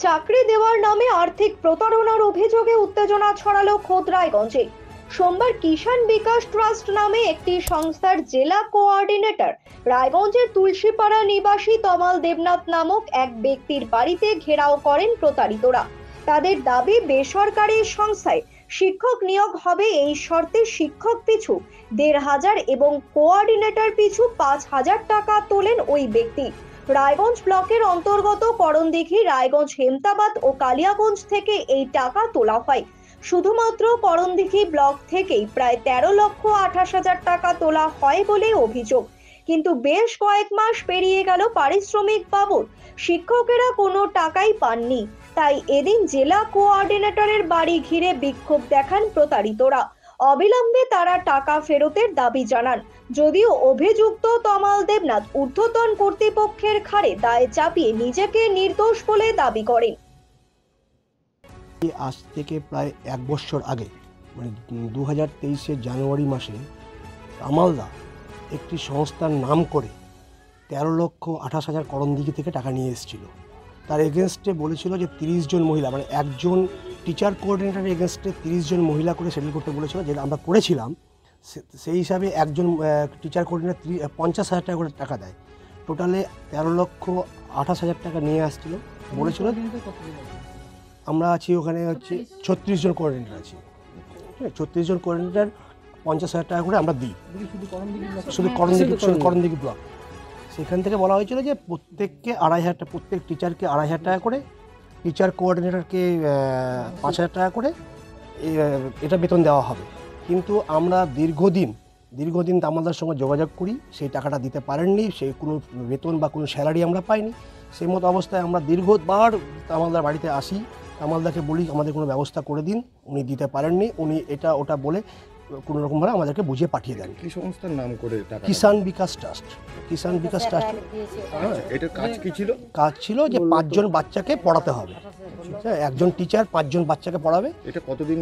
চাকরি দেওয়ার নামে আর্থিক প্রতারণার অভিযোগে উত্তেজনা ছড়ালো খোদ রায়গঞ্জে। সোমবার কিষাণ বিকাশ ট্রাস্ট নামে একটি সংস্থার জেলা কোঅর্ডিনেটর রায়গঞ্জের তুলসীপাড়া নিবাসী তমাল দেবনাথ নামক এক ব্যক্তির বাড়িতে ঘেরাও করেন প্রতারিতরা। তাদের দাবি, বেসরকারি সংস্থায় শিক্ষক নিয়োগ হবে এই শর্তে শিক্ষক পিছু ১,৫০০ এবং কোঅর্ডিনেটর পিছু ৫,০০০ টাকা তোলেন ওই ব্যক্তি। রায়গঞ্জ ব্লকের অন্তর্গত করণদিঘি, রায়গঞ্জ, হেমতাবাদ ও কালিয়াগঞ্জ থেকে এই টাকা তোলা হয়। শুধুমাত্র করণদিঘি ব্লক থেকেই প্রায় ১৩,২৮,০০০ টাকা তোলা হয় বলে অভিযোগ। কিন্তু বেশ কয়েক মাস পেরিয়ে গেল, পারিশ্রমিক বাবদ শিক্ষকেরা কোনো টাকাই পাননি। তাই এদিন জেলা কোঅর্ডিনেটরের বাড়ি ঘিরে বিক্ষোভ দেখান প্রতারিতরা। অবিলম্বে তারা টাকা ফেরতের দাবি জানান। যদিও অভিযুক্ত তমাল দেবনাথ ঊর্ধ্বতন কর্তৃপক্ষের ঘাড়ে দায় চাপিয়ে নিজেকে নির্দোষ বলে দাবি করেন। আজ থেকে প্রায় ১ বছর আগে, মানে ২০২৩ জানুয়ারি মাসে তামালদা একটি সংস্থার নাম করে ১৩,২৮,০০০ করণদিঘি থেকে টাকা নিয়ে এসেছিল। তার এগেনস্টে বলেছিল যে ৩০ জন মহিলা, মানে একজন টিচার কোঅর্ডিনেটরের এগেনস্টে ৩০ জন মহিলা করে সেটেল করতে বলেছিল, যেটা আমরা করেছিলাম। সেই হিসাবে একজন টিচার কোঅর্ডিনেটর ৫০,০০০ টাকা করে টাকা দেয়। টোটালে ১৩,২৮,০০০ টাকা নিয়ে আসছিল বলেছিল। আমরা আছি ওখানে হচ্ছে ৩৬ জন কোঅর্ডিনেটর আছি। ঠিক আছে, ৩৬ জন কোঅর্ডিনেটর ৫০,০০০ টাকা করে আমরা দিই, শুধু করণদিঘি ব্লক। সেখান থেকে বলা হয়েছিল যে প্রত্যেককে ২,৫০০ টাকা, প্রত্যেক টিচারকে ২,৫০০ টাকা করে, টিচার কোঅর্ডিনেটরকে ৫,০০০ টাকা করে এটা বেতন দেওয়া হবে। কিন্তু আমরা দীর্ঘদিন তামালদার সঙ্গে যোগাযোগ করি, সেই টাকাটা দিতে পারেননি, সেই কোনো বেতন বা কোনো স্যালারি আমরা পাইনি। সেই মতো অবস্থায় আমরা দীর্ঘবার তামালদার বাড়িতে আসি, তামালদাকে বলি আমাদের কোনো ব্যবস্থা করে দিন। উনি দিতে পারেননি, উনি এটা ওটা বলে কোনো রকমভাবে আমাদেরকে বুঝিয়ে পাঠিয়ে দেন। কি সংস্থার নাম করে টাকা? কিষাণ বিকাশ ট্রাস্ট। কিষাণ বিকাশ ট্রাস্ট। এটার কাজ কি ছিল? কাজ ছিল যে ৫ জন বাচ্চাকে পড়াতে হবে। একজন টিচার ৫ জন বাচ্চাকে পড়াবে। এটা কতদিন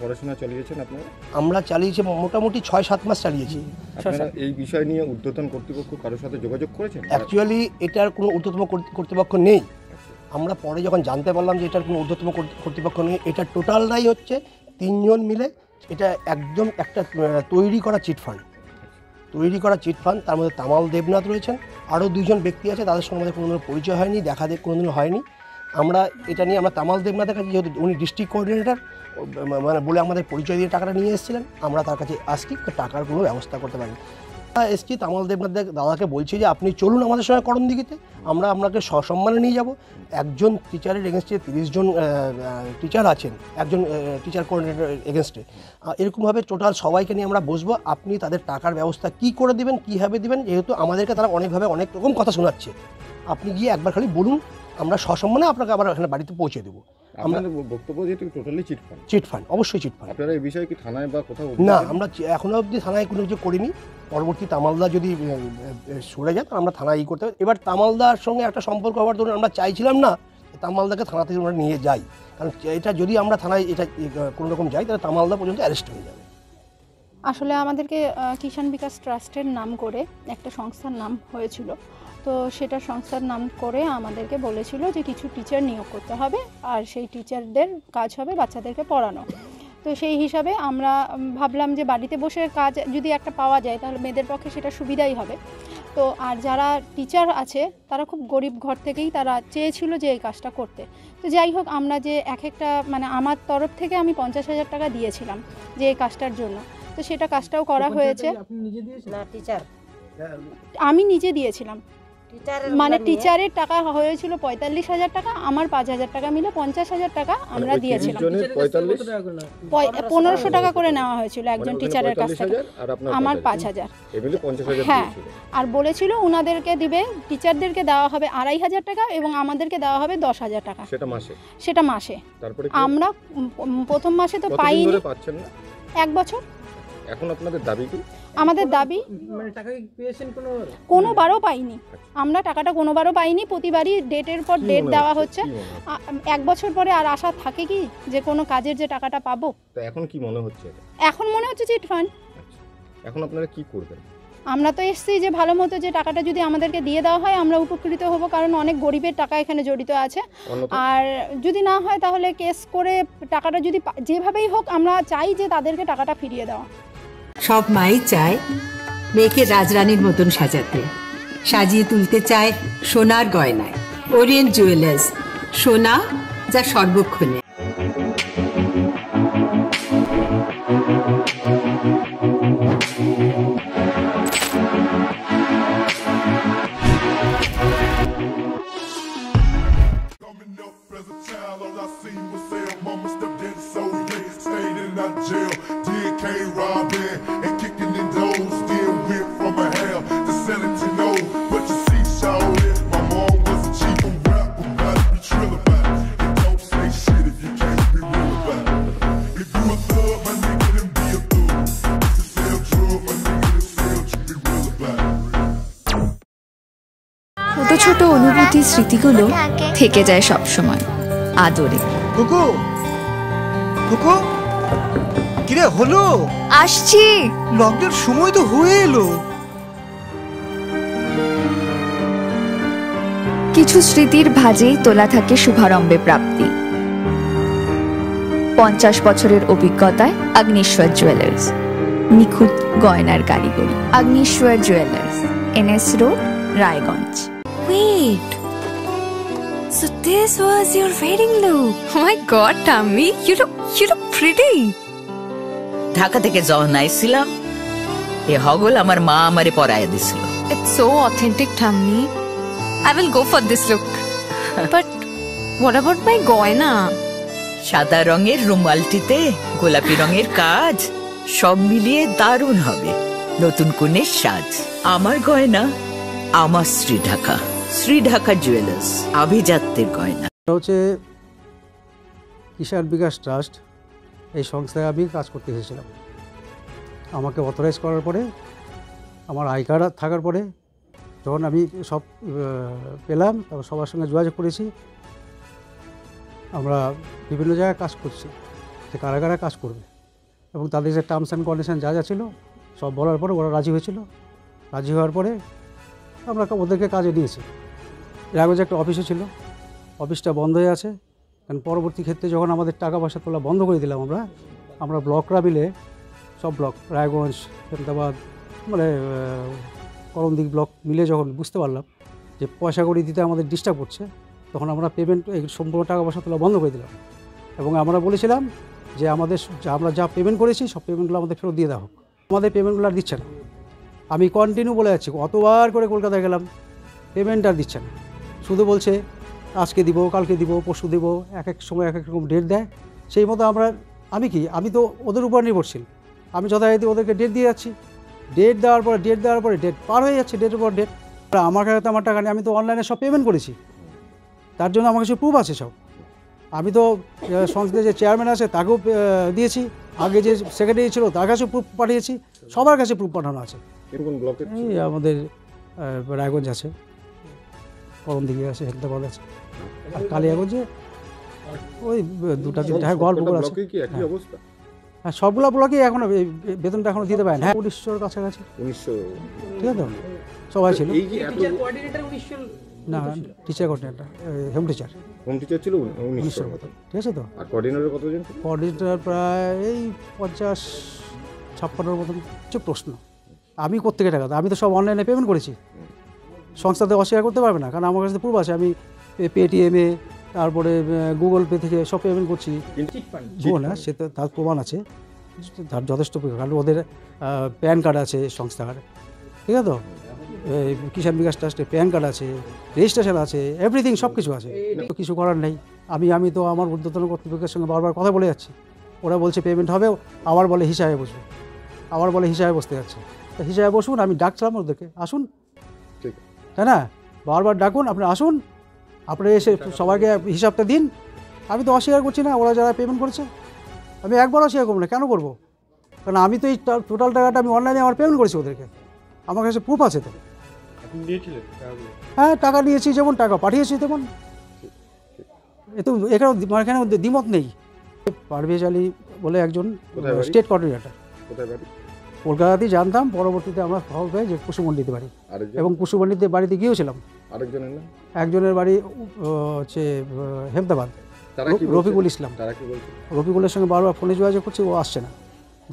পড়াশোনা চালিয়েছেন আপনারা? আমরা চালিয়েছি মোটামুটি ৬-৭ মাস চালিয়েছি। আপনারা এই বিষয় নিয়ে ঊর্ধ্বতন কর্তৃপক্ষ কারোর সাথে যোগাযোগ করেছেন? অ্যাকচুয়ালি এটার কোনো ঊর্ধ্বতম কর্তৃপক্ষ নেই। আমরা পরে যখন জানতে পারলাম যে এটার কোনো ঊর্ধ্বতম কর্তৃপক্ষ নেই, এটা টোটালটাই হচ্ছে ৩ জন মিলে, এটা একদম একটা তৈরি করা চিটফান্ড। তার মধ্যে তামাল দেবনাথ রয়েছেন, আরও ২ জন ব্যক্তি আছে, তাদের সঙ্গে আমাদের কোনোদিনও পরিচয় হয়নি, দেখা কোনোদিনও হয়নি। আমরা এটা নিয়ে আমরা তামাল দেবনাথের কাছে, যেহেতু উনি ডিস্ট্রিক্ট কোঅর্ডিনেটর মানে বলে আমাদের পরিচয় দিয়ে টাকাটা নিয়ে এসেছিলেন, আমরা তার কাছে আসছি, টাকার কোনো ব্যবস্থা করতে পারিনি। এসছি, তামাল দেবনাথ দাদাকে বলছি যে আপনি চলুন আমাদের সঙ্গে করণদিঘিতে, আমরা আপনাকে সসম্মানে নিয়ে যাব। একজন টিচারের এগেনস্টে ৩০ জন টিচার আছেন, একজন টিচার কোঅর্ডিনেটর এগেনস্টে, এরকমভাবে টোটাল সবাইকে নিয়ে আমরা বসবো। আপনি তাদের টাকার ব্যবস্থা কী করে দেবেন, কীভাবে দেবেন, যেহেতু আমাদেরকে তারা অনেকভাবে অনেক রকম কথা শোনাচ্ছে, আপনি গিয়ে একবার খালি বলুন, আমরা সসম্মানে আপনাকে আবার এখানে বাড়িতে পৌঁছে দেবো। আমাদের বক্তব্য যেহেতু টোটালি চিটফান্ড। চিটফান্ড, অবশ্যই চিটফান্ড। আপনারা এই বিষয়ে কি থানায় বা কোথাও? না, আমরা এখনও অবধি থানায় কোনো কিছু করিনি। পরবর্তী তামালদা যদি সরে যায় তাহলে আমরা থানায় করতে হবে। এবার তামালদার সঙ্গে একটা সম্পর্ক হওয়ার ধরুন আমরা চাইছিলাম না তামালদাকে থানা থেকে আমরা নিয়ে যাই, কারণ এটা যদি আমরা থানায় এটা কোনো রকম যাই তাহলে তামালদা পর্যন্ত অ্যারেস্ট হয়ে যাবে। আসলে আমাদেরকে কিষাণ বিকাশ ট্রাস্টের নাম করে একটা সংস্থার নাম হয়েছিল, তো সেটা সংস্থার নাম করে আমাদেরকে বলেছিল যে কিছু টিচার নিয়োগ করতে হবে, আর সেই টিচারদের কাজ হবে বাচ্চাদেরকে পড়ানো। তো সেই হিসাবে আমরা ভাবলাম যে বাড়িতে বসে কাজ যদি একটা পাওয়া যায় তাহলে মেয়েদের পক্ষে সেটা সুবিধাই হবে। তো আর যারা টিচার আছে তারা খুব গরিব ঘর থেকেই তারা চেয়েছিল যে এই কাজটা করতে। তো যাই হোক, আমরা যে একটা মানে আমার তরফ থেকে আমি ৫০,০০০ টাকা দিয়েছিলাম যে এই কাজটার জন্য, তো সেটা কাজটাও করা হয়েছে। আমি নিজে দিয়েছিলাম, মানে টিচারের টাকা হয়েছিল ৪৫,০০০ টাকা, আমার ৫,০০০ টাকা মিলে ৫০,০০০ টাকা আমরা দিয়েছিলাম। ১৫০০ টাকা করে নেওয়া হয়েছিল একজন টিচারের কাছ থেকে, আমার ৫,০০০। হ্যাঁ, আর বলেছিল ওনাদেরকে দিবে, টিচারদেরকে দেওয়া হবে ২,৫০০ টাকা এবং আমাদেরকে দেওয়া হবে ১০,০০০ টাকা। সেটা মাসে। আমরা প্রথম মাসে তো পাইনি, ১ বছর। এখন আপনাদের দাবি কি? আমাদের দাবি, মানে টাকা পেয়েছেন কোনোবারও পাইনি আমরা, টাকাটা কোনোবারও পাইনি। প্রতিবারই ডেটের পর ডেট দেওয়া হচ্ছে। ১ বছর পরে আর আশা থাকে কি যে কোনো কাজের যে টাকাটা পাবো? তো এখন কি মনে হচ্ছে? এখন মনে হচ্ছে চিট ফান্ড। এখন আপনারা কি করবেন? আমরা তো এসেছি যে ভালো মতো যে টাকাটা যদি আমাদেরকে দিয়ে দেওয়া হয় আমরা উপকৃত হব, কারণ অনেক গরিবের টাকা এখানে জড়িত আছে। আর যদি না হয় তাহলে কেস করে টাকাটা যদি যেভাবেই হোক আমরা চাই যে তাদেরকে টাকাটা ফিরিয়ে দেওয়া। সব মাই চায় মেয়েকে রাজরানীর মতন সাজাতে, সাজিয়ে তুলতে চায় সোনার গয়নায়। ওরিয়েন্ট জুয়েলার্স, সোনা যা সর্বক্ষণে। ছোট ছোট অনুভূতি স্মৃতিগুলো থেকে যায় সব সময় আদরে। কুকু কুকু কিরে হলো? আসছি। লকডাউন সময় তো হয়ে এলো। কিছু স্মৃতির ভাজেই তোলা থাকে শুভারম্ভে প্রাপ্তি। 50 বছরের অভিজ্ঞতায় অগ্নিশ্বর জুয়েলার্স, নিখুঁত গয়নার কারিগরি। Agnishwar jewellers, NS road, Raiganj. Wait, so this was your wedding look? Oh my god, Tammy, you look pretty. Dhaka থেকে যখন আইছিলাম এ হগল আমার মা আমারে পরায় দিছিল। It's so authentic, Tammy. I will go for this look. But what about my goina? সাদা রঙের রুমালটিতে গোলাপি রঙের কাজ, সব মিলিয়ে দারুণ হবে নতুন কনের সাজ। আমার গয়না আমার শ্রীঢাকা, শ্রীঢাকা জুয়েলার্স, আভিজাত্যের গয়না। হচ্ছে কিষাণ বিকাশ ট্রাস্ট, এই সংস্থায় আমি কাজ করতে এসেছিলাম। আমাকে অথরাইজ করার পরে, আমার আই কার্ড থাকার পরে যখন আমি সব পেলাম, তারপর সবার সঙ্গে যোগাযোগ করেছি। আমরা বিভিন্ন জায়গায় কাজ করছি, যে কারা কারা কাজ করবে এবং তাদের যে টার্মস অ্যান্ড কন্ডিশন যা যা ছিল সব বলার পরে ওরা রাজি হয়েছিল। রাজি হওয়ার পরে আমরা ওদেরকে কাজে নিয়েছি। এর আগে যে একটা অফিসও ছিল, অফিসটা বন্ধ হয়ে আছে, কারণ পরবর্তী ক্ষেত্রে যখন আমাদের টাকা পয়সা তোলা বন্ধ করে দিলাম আমরা ব্লকরা মিলে, সব ব্লক রায়গঞ্জ, হেমদাবাদ, মানে করমদিঘি ব্লক মিলে যখন বুঝতে পারলাম যে পয়সা কড়ি দিতে আমাদের ডিস্টার্ব করছে, তখন আমরা পেমেন্ট সম্পূর্ণ টাকা পয়সা তোলা বন্ধ করে দিলাম এবং আমরা বলেছিলাম যে আমরা যা পেমেন্ট করেছি সব পেমেন্টগুলো আমাদের ফেরত দিয়ে দেওয়া হোক। আমাদের পেমেন্টগুলো আর দিচ্ছে না। আমি কন্টিনিউ বলে যাচ্ছি, অতবার করে কলকাতায় গেলাম, পেমেন্ট আর দিচ্ছে না। শুধু বলছে আজকে দিব, কালকে দিব, পরশু দিব, এক এক সময় এক এক রকম ডেট দেয়। সেই মতো আমি তো ওদের উপর নির্ভরশীল। আমি যথারীতি ওদেরকে ডেট দিয়ে যাচ্ছি, ডেট দেওয়ার পরে ডেট পার হয়ে যাচ্ছে, ডেটের পর ডেট। আমার কাছে তো আমার টাকা নেই, আমি তো অনলাইনে সব পেমেন্ট করেছি, তার জন্য আমার কাছে প্রুফ আছে সব। আমি তো সংস্থার যে চেয়ারম্যান আছে তাকেও দিয়েছি, আগে যে সেক্রেটারি ছিল তার কাছেও প্রুফ পাঠিয়েছি, সবার কাছে প্রুফ পাঠানো আছে। এই আমাদের রায়গঞ্জ আছে, করমদিঘি আছে, হেমদাবাদ আছে, আর কালিয়াগঞ্জে ওই 2-3টা গল্পগুলো আছে। হ্যাঁ, সবগুলো ব্লকে এখনো বেতনটা এখনো দিতে পারেন। হ্যাঁ, 1900 কাছাকাছি, 1900, ঠিক আছে তো সবাই ছিল। না, টিচার কোঅর্ডিনেটর, হোম টিচার ছিল 1900 মতো, ঠিক আছে তো। আর কোঅর্ডিনেটর কতজন? কোঅর্ডিনেটর প্রায় এই 50-56 মতন। কিছু প্রশ্ন আমি কোত্থেকে টাকা, আমি তো সব অনলাইনে পেমেন্ট করেছি, সংস্থাতে অস্বীকার করতে পারবে না, কারণ আমার কাছে প্রুফ আছে। আমি পেটিএমে, তারপরে গুগল পে থেকে সব পেমেন্ট করছি। না, সে তো তার প্রমাণ আছে, তার যথেষ্ট, কারণ ওদের প্যান কার্ড আছে সংস্থার, ঠিক আছে তো। কিষাণ বিকাশ ট্রাস্টের প্যান কার্ড আছে, রেজিস্ট্রেশন আছে, এভরিথিং সব কিছু আছে। কিছু করার নেই। আমি তো আমার ঊর্ধ্বতন কর্তৃপক্ষের সঙ্গে বারবার কথা বলে যাচ্ছি, ওরা বলছে পেমেন্ট হবে, আবার বলে হিসাবে বসবে, আবার বলে হিসাবে বসতে যাচ্ছে। তা হিসাবে বসুন, আমি ডাকছিলাম ওদেরকে, আসুন, তাই না, বারবার ডাকুন, আপনি আসুন, আপনি এসে সবাইকে হিসাবটা দিন। আমি তো অস্বীকার করছি না, ওরা যারা পেমেন্ট করেছে আমি একবার অস্বীকার করবো না, কেন করবো? কারণ আমি তো এই টোটাল টাকাটা আমি অনলাইনে আমার পেমেন্ট করেছি ওদেরকে, আমার কাছে প্রুফ আছে তো। হ্যাঁ, টাকা নিয়েছি, যেমন টাকা পাঠিয়েছি তেমন। এখানে দ্বিমত নেই। পারভেজ আলী বলে একজন স্টেট কোঅর্ডিনেটর, কলকাতাতেই জানতাম, পরবর্তীতে আমরা খবর পাই যে কুসুমন্ডিতে বাড়ি, আরেকজন এবং কুসুমন্ডিতে বাড়িতে গিয়েছিলাম। আরেকজনের নাম? একজনের বাড়ি হচ্ছে হেমদাবাদ, তারা কি বলছে? রফিকুল ইসলাম। তারা কি বলছে? রফিকুলের সঙ্গে বারবার ফোনে যোগাযোগ করছি, ও আসছে না,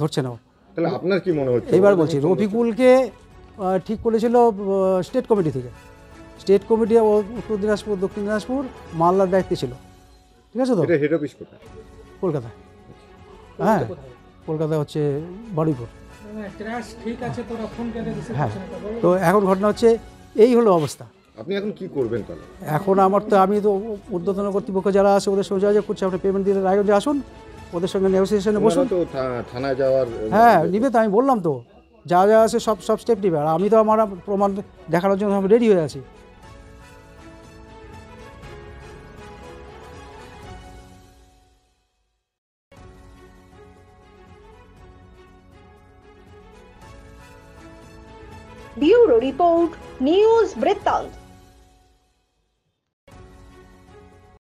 ধরছে না ও। তাহলে আপনার কি মনে হচ্ছে? এইবার বলছি, রফিকুলকে ঠিক করেছিল স্টেট কমিটি থেকে। স্টেট কমিটি উত্তর দিনাজপুর, দক্ষিণ দিনাজপুর, মালদার দায়িত্বে ছিল, ঠিক আছে তো? এটা হেড অফিস কোথায়? কলকাতায়। হ্যাঁ, কলকাতা হচ্ছে বারুইপুর। হ্যাঁ, তো এখন ঘটনা হচ্ছে এই হলো অবস্থা। আপনি এখন কি করবেন তাহলে? এখন আমি তো ঊর্ধ্বতন কর্তৃপক্ষ যারা আছে ওদের সঙ্গে যোগাযোগ করছি, আপনি পেমেন্ট দিলে রায়গঞ্জে আসুন, ওদের সঙ্গে নেগোসিয়েশনে বসুন। তো থানায় যাওয়ার হ্যাঁ নিবে, তো আমি বললাম তো যা যা আছে সব স্টেপ নিবে, আর আমি তো আমার প্রমাণ দেখানোর জন্য আমি রেডি হয়ে আছি। ব্যুরো রিপোর্ট, নিউজ বৃত্তান্ত।